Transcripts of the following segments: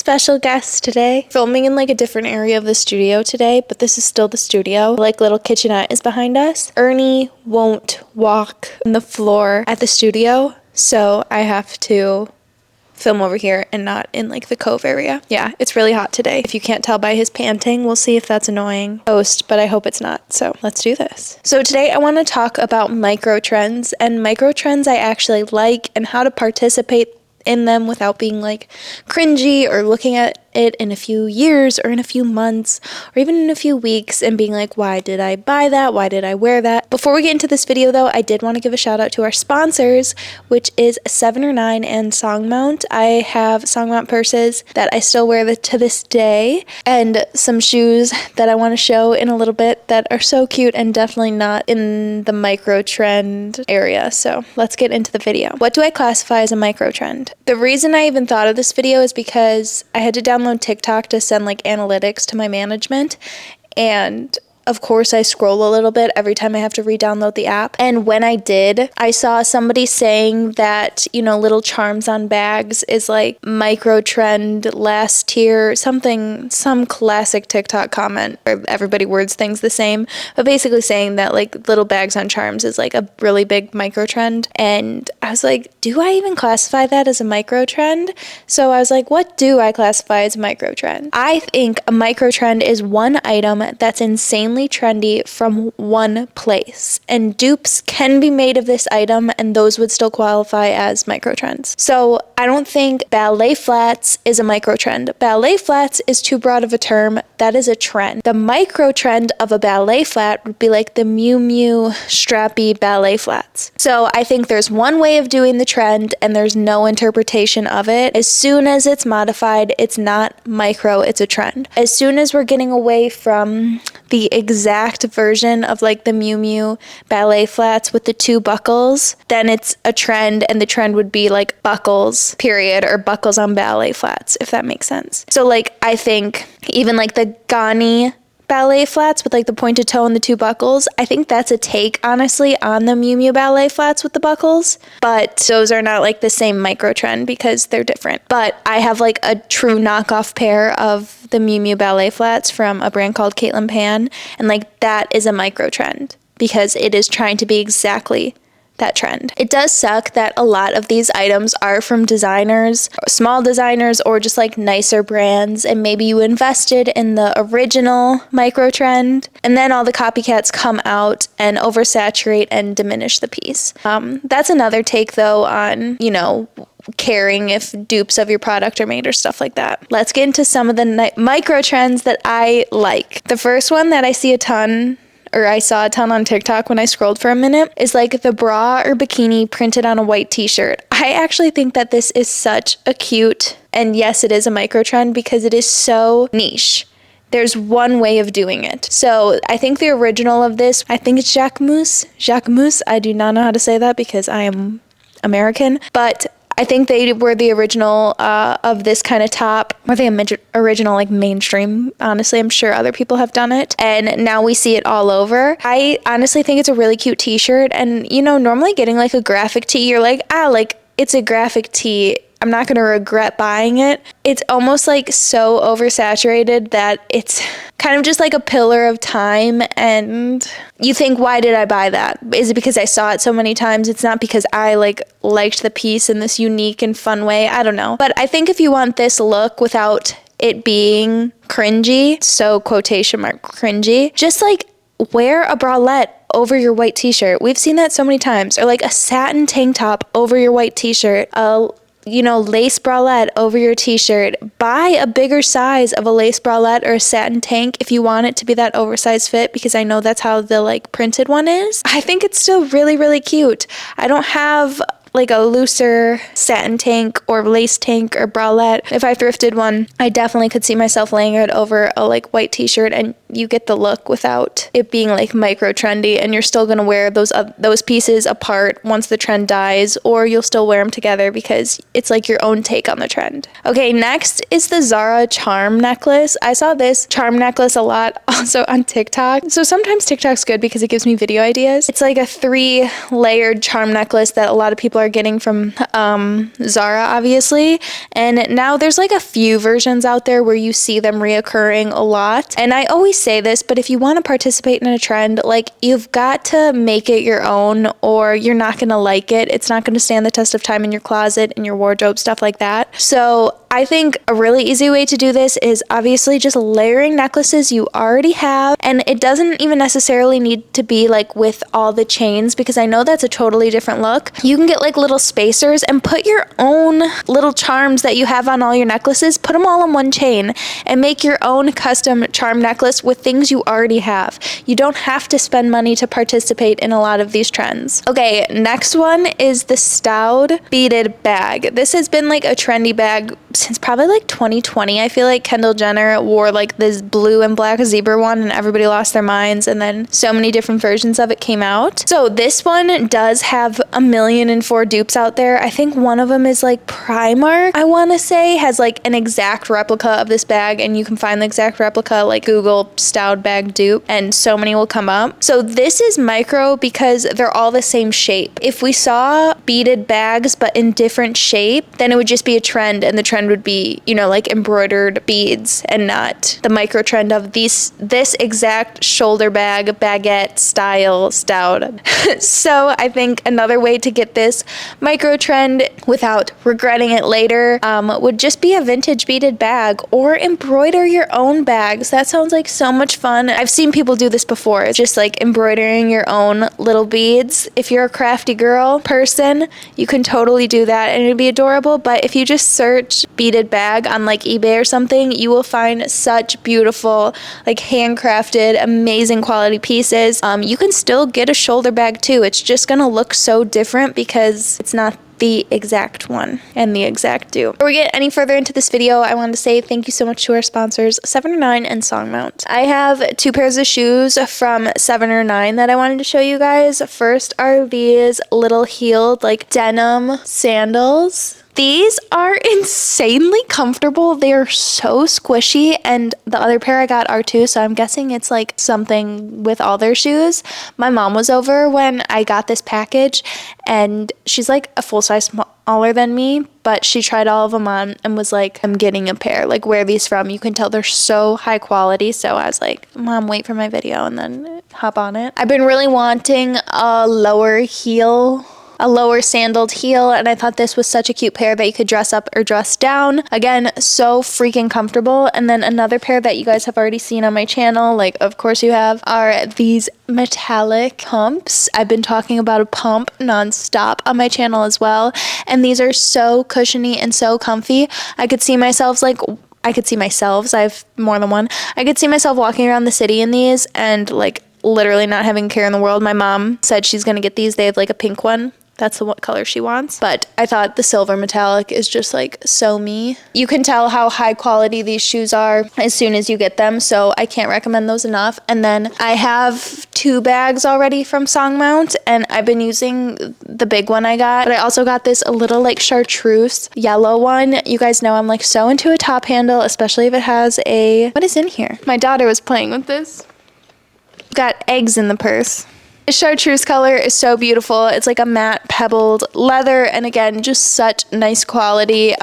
special guest today. Filming in like a different area of the studio today, but this is still the studio. Like little kitchenette is behind us. Ernie won't walk on the floor at the studio, so I have to film over here and not in like the cove area. Yeah, it's really hot today. If you can't tell by his panting, we'll see if that's annoying post, but I hope it's not. So let's do this. So today I want to talk about microtrends, and microtrends I actually like and how to participate in them without being like cringy or looking at it in a few years or in a few months or even in a few weeks and being like, why did I buy that? Why did I wear that? Before we get into this video though, I did want to give a shout out to our sponsors, which is 7 or 9 and Songmont. I have Songmont purses that I still wear to this day, and some shoes that I want to show in a little bit that are so cute and definitely not in the micro trend area. So let's get into the video. What do I classify as a micro trend? The reason I even thought of this video is because I had to download TikTok to send like analytics to my management, and of course I scroll a little bit every time I have to re-download the app. And when I did, I saw somebody saying that, you know, little charms on bags is like micro trend last year, something, some classic TikTok comment where everybody words things the same, but basically saying that like little bags on charms is like a really big micro trend. And I was like, do I even classify that as a micro trend? So I was like, what do I classify as a micro trend? I think a micro trend is one item that's insanely trendy from one place, and dupes can be made of this item and those would still qualify as micro trends. So I don't think ballet flats is a micro trend. Ballet flats is too broad of a term. That is a trend. The micro trend of a ballet flat would be like the Miu Miu strappy ballet flats. So I think there's one way of doing the trend and there's no interpretation of it. As soon as it's modified, it's not micro, it's a trend. As soon as we're getting away from the exact version of like the Miu Miu ballet flats with the 2 buckles, then it's a trend, and the trend would be like buckles, period, or buckles on ballet flats, if that makes sense. So like I think even like the Gani ballet flats with like the pointed toe and the 2 buckles, I think that's a take honestly on the Miu Miu ballet flats with the buckles, but those are not like the same micro trend because they're different. But I have like a true knockoff pair of the Miu Miu ballet flats from a brand called Caitlin Pan, and like that is a micro trend because it is trying to be exactly that trend. It does suck that a lot of these items are from designers, small designers, or just like nicer brands, and maybe you invested in the original micro trend and then all the copycats come out and oversaturate and diminish the piece. That's another take though on, you know, caring if dupes of your product are made or stuff like that. Let's get into some of the micro trends that I like. The first one that I saw a ton on TikTok when I scrolled for a minute is like the bra or bikini printed on a white t-shirt. I actually think that this is such a cute, and yes, it is a micro trend because it is so niche. There's one way of doing it. So I think the original of this, I think it's Jacquemus. I do not know how to say that because I am American, but I think they were the original of this kind of top. Were they original, like mainstream? Honestly, I'm sure other people have done it. And now we see it all over. I honestly think it's a really cute t-shirt. And, you know, normally getting like a graphic tee, you're like, like it's a graphic tee. I'm not going to regret buying it. It's almost like so oversaturated that it's kind of just like a pillar of time, and you think, why did I buy that? Is it because I saw it so many times? It's not because I liked the piece in this unique and fun way. I don't know. But I think if you want this look without it being cringy, so quotation mark cringy, just like wear a bralette over your white t-shirt. We've seen that so many times. Or like a satin tank top over your white t-shirt. Lace bralette over your t-shirt. Buy a bigger size of a lace bralette or a satin tank if you want it to be that oversized fit, because I know that's how the like printed one is. I think it's still really, really cute. I don't have like a looser satin tank or lace tank or bralette. If I thrifted one, I definitely could see myself laying it over a like white t-shirt, and you get the look without it being like micro trendy, and you're still gonna wear those pieces apart once the trend dies, or you'll still wear them together because it's like your own take on the trend. Okay, next is the Zara charm necklace. I saw this charm necklace a lot also on TikTok. So sometimes TikTok's good because it gives me video ideas. It's like a 3-layered charm necklace that a lot of people are getting from Zara, obviously. And now there's like a few versions out there where you see them reoccurring a lot. And I always say this, but if you want to participate in a trend, like, you've got to make it your own, or you're not going to like it. It's not going to stand the test of time in your closet, in your wardrobe, stuff like that. So I think a really easy way to do this is obviously just layering necklaces you already have. And it doesn't even necessarily need to be like with all the chains, because I know that's a totally different look. You can get like little spacers and put your own little charms that you have on all your necklaces, put them all on one chain and make your own custom charm necklace with things you already have. You don't have to spend money to participate in a lot of these trends. Okay, next one is the Stowed beaded bag. This has been like a trendy bag since probably like 2020. I feel like Kendall Jenner wore like this blue and black zebra one and everybody lost their minds, and then so many different versions of it came out. So this one does have 1,000,004 dupes out there. I think one of them is like Primark, I want to say, has like an exact replica of this bag, and you can find the exact replica, like Google Stowed bag dupe, and so many will come up. So this is micro because they're all the same shape. If we saw beaded bags but in different shape, then it would just be a trend, and the trend would be, you know, like embroidered beads, and not the micro trend of this exact shoulder bag baguette style Stowed. So I think another way to get this micro trend without regretting it later would just be a vintage beaded bag, or embroider your own bags. That sounds like so much fun. I've seen people do this before. It's just like embroidering your own little beads. If you're a crafty girl person, you can totally do that and it'd be adorable. But if you just search beaded bag on like eBay or something, you will find such beautiful, like handcrafted, amazing quality pieces. You can still get a shoulder bag too. It's just gonna look so different because it's not the exact one and the exact dupe. Before we get any further into this video, I wanted to say thank you so much to our sponsors, 7 or 9 and Songmont. I have 2 pairs of shoes from 7 or 9 that I wanted to show you guys. First are these little heeled like denim sandals. These are insanely comfortable. They are so squishy, and the other pair I got are too, so I'm guessing it's like something with all their shoes. My mom was over when I got this package, and she's like a full size smaller than me, but she tried all of them on and was like, I'm getting a pair. Like, where are these from? You can tell they're so high quality. So I was like, Mom, wait for my video and then hop on it. I've been really wanting a lower sandaled heel, and I thought this was such a cute pair that you could dress up or dress down. Again, so freaking comfortable. And then another pair that you guys have already seen on my channel, like of course you have, are these metallic pumps. I've been talking about a pump nonstop on my channel as well, and these are so cushiony and so comfy. I could see myself, I have more than one. I could see myself walking around the city in these and like literally not having a care in the world. My mom said she's gonna get these. They have like a pink one. That's the what color she wants. But I thought the silver metallic is just like so me. You can tell how high quality these shoes are as soon as you get them, so I can't recommend those enough. And then I have 2 bags already from Songmont, and I've been using the big one I got, but I also got this a little like chartreuse yellow one. You guys know I'm like so into a top handle, especially if it has what is in here? My daughter was playing with this. Got eggs in the purse. The chartreuse color is so beautiful. It's like a matte pebbled leather, and again, just such nice quality.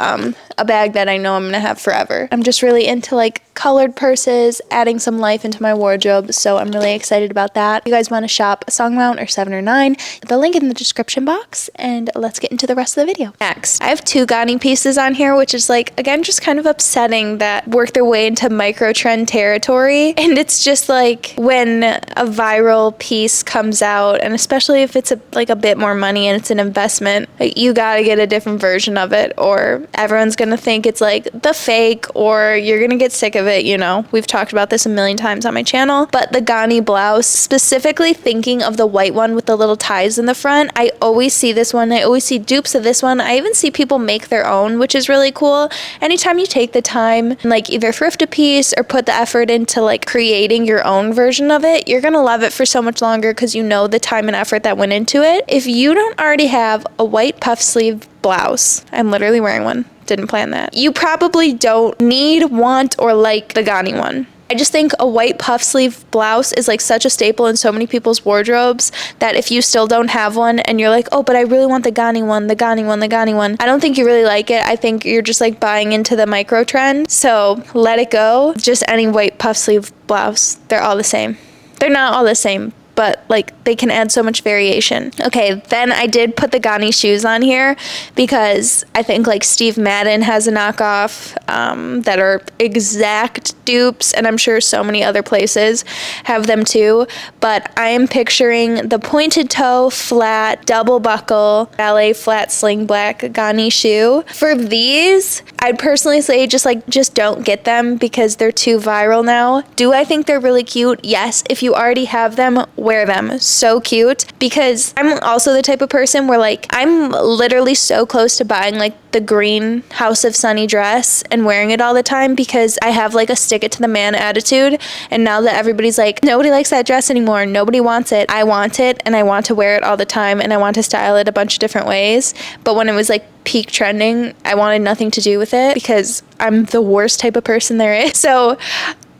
A bag that I know I'm gonna have forever. I'm just really into like colored purses, adding some life into my wardrobe, so I'm really excited about that. If you guys want to shop Songmont or 7 or 9, the link in the description box, and let's get into the rest of the video. Next, I have 2 Gani pieces on here, which is like, again, just kind of upsetting that work their way into micro trend territory. And it's just like when a viral piece comes out, and especially if it's like a bit more money and it's an investment, like, you gotta get a different version of it, or everyone's gonna gonna think it's like the fake, or you're gonna get sick of it, you know. We've talked about this a million times on my channel, but the Ghani blouse, specifically thinking of the white one with the little ties in the front, I always see this one. I always see dupes of this one. I even see people make their own, which is really cool. Anytime you take the time and like either thrift a piece or put the effort into like creating your own version of it, you're gonna love it for so much longer because you know the time and effort that went into it. If you don't already have a white puff sleeve blouse, I'm literally wearing one, didn't plan that, you probably don't need, want, or like the Ghani one. I just think a white puff sleeve blouse is like such a staple in so many people's wardrobes that if you still don't have one and you're like, oh, but I really want the Ghani one, the Ghani one, the Ghani one, I don't think you really like it. I think you're just like buying into the micro trend. So let it go. Just any white puff sleeve blouse, they're all the same. They're not all the same, but like they can add so much variation. Okay, then I did put the Ghani shoes on here because I think like Steve Madden has a knockoff that are exact dupes, and I'm sure so many other places have them too. But I am picturing the pointed toe, flat, double buckle, ballet flat sling black Ghani shoe. For these, I'd personally say just don't get them because they're too viral now. Do I think they're really cute? Yes. If you already have them, wear them. So cute. Because I'm also the type of person where like I'm literally so close to buying like the green House of Sunny dress and wearing it all the time because I have like a stick it to the man attitude. And now that everybody's like, nobody likes that dress anymore, nobody wants it, I want it, and I want to wear it all the time, and I want to style it a bunch of different ways. But when it was like peak trending, I wanted nothing to do with it because I'm the worst type of person there is. So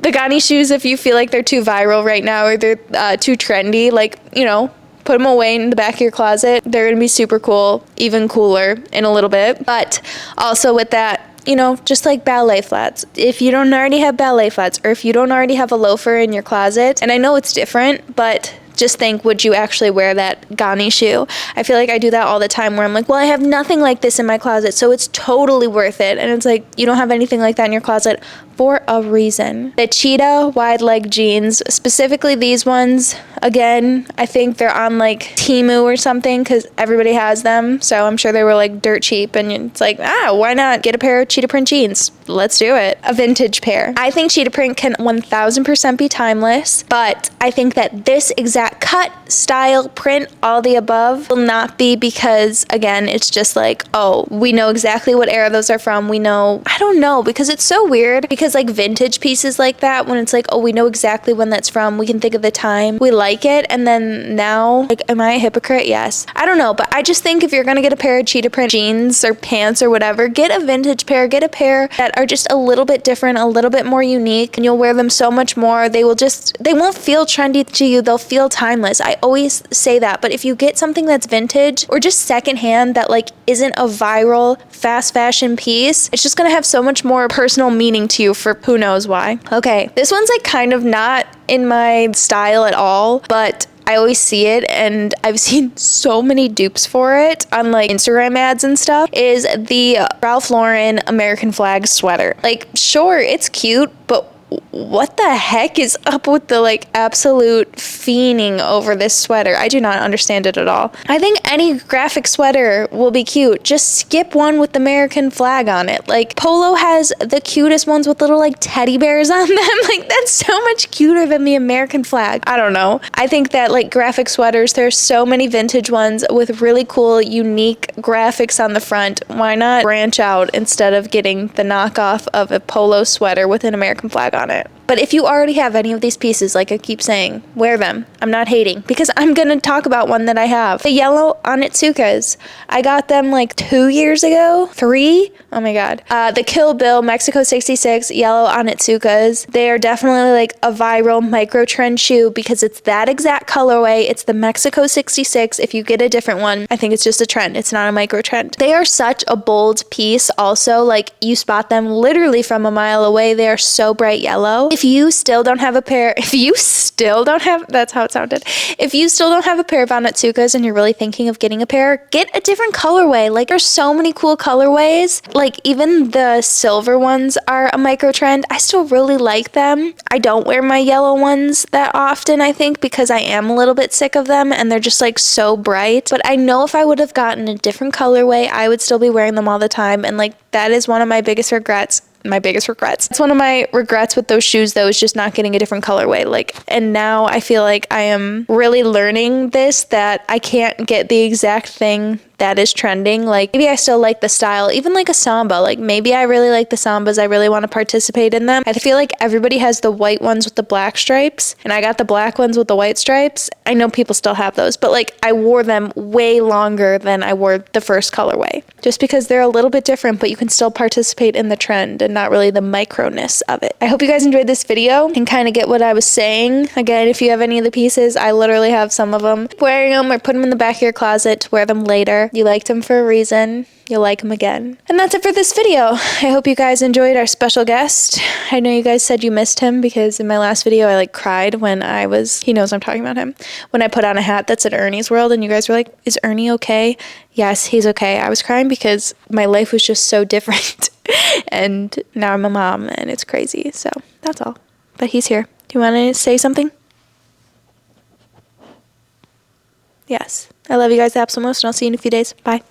the Ghani shoes, if you feel like they're too viral right now or they're too trendy, like, you know, put them away in the back of your closet. They're gonna be super cool, even cooler in a little bit. But also with that, you know, just like ballet flats. If you don't already have ballet flats, or if you don't already have a loafer in your closet, and I know it's different, but just think, would you actually wear that Ghani shoe? I feel like I do that all the time where I'm like, well, I have nothing like this in my closet, so it's totally worth it. And it's like, you don't have anything like that in your closet for a reason. The cheetah wide leg jeans, specifically these ones, again, I think they're on like Temu or something because everybody has them. So I'm sure they were like dirt cheap, and it's like, why not get a pair of cheetah print jeans? Let's do it. A vintage pair. I think cheetah print can 1000% be timeless, but I think that this exact cut, style, print, all the above will not be, because again, it's just like, oh, we know exactly what era those are from. We know, I don't know, because it's so weird because like vintage pieces like that, when it's like, oh, we know exactly when that's from, we can think of the time, we like it, and then now, like, am I a hypocrite? Yes. I don't know, but I just think if you're gonna get a pair of cheetah print jeans or pants or whatever, get a vintage pair, get a pair that are just a little bit different, a little bit more unique, and you'll wear them so much more. They won't feel trendy to you, they'll feel timeless. I always say that, but if you get something that's vintage or just secondhand that like isn't a viral fast fashion piece, it's just gonna have so much more personal meaning to you for who knows why. Okay, this one's like kind of not in my style at all, but I always see it, and I've seen so many dupes for it on like Instagram ads and stuff, is the Ralph Lauren American flag sweater. Like, sure, it's cute, but what the heck is up with the like absolute fiending over this sweater? I do not understand it at all. I think any graphic sweater will be cute. Just skip one with the American flag on it. Like, Polo has the cutest ones with little like teddy bears on them. Like, that's so much cuter than the American flag. I don't know. I think that like graphic sweaters, there's so many vintage ones with really cool, unique graphics on the front. Why not branch out instead of getting the knockoff of a polo sweater with an American flag on it? But if you already have any of these pieces, like I keep saying, wear them. I'm not hating, because I'm gonna talk about one that I have. The yellow Onitsukas. I got them like 2 years ago, 3? Oh my God. The Kill Bill Mexico 66 yellow Onitsukas. They are definitely like a viral micro trend shoe because it's that exact colorway. It's the Mexico 66. If you get a different one, I think it's just a trend. It's not a micro trend. They are such a bold piece also. Like, you spot them literally from a mile away. They are so bright yellow. if you still don't have a pair, that's how it sounded. If you still don't have a pair of Onitsukas and you're really thinking of getting a pair, get a different colorway. Like, there's so many cool colorways. Like, even the silver ones are a micro trend. I still really like them. I don't wear my yellow ones that often, I think, because I am a little bit sick of them and they're just like so bright. But I know if I would have gotten a different colorway, I would still be wearing them all the time. And like, that is one of my biggest regrets. It's one of my regrets with those shoes, though, is just not getting a different colorway. Like, and now I feel like I am really learning this, that I can't get the exact thing that is trending. Like, maybe I still like the style, even like a Samba. Like, maybe I really like the Sambas. I really want to participate in them. I feel like everybody has the white ones with the black stripes, and I got the black ones with the white stripes. I know people still have those, but like, I wore them way longer than I wore the first colorway, just because they're a little bit different, but you can still participate in the trend and not really the microness of it. I hope you guys enjoyed this video and kind of get what I was saying. Again, if you have any of the pieces, I literally have some of them. Wearing them or put them in the back of your closet to wear them later. You liked them for a reason. You'll like them again. And that's it for this video. I hope you guys enjoyed our special guest. I know you guys said you missed him, because in my last video I like cried when he knows I'm talking about him, when I put on a hat that said Ernie's World, and you guys were like, is Ernie okay? Yes, he's okay. I was crying because my life was just so different. And now I'm a mom and it's crazy. So that's all. But he's here. Do you want to say something? Yes. I love you guys the absolute most, and I'll see you in a few days. Bye.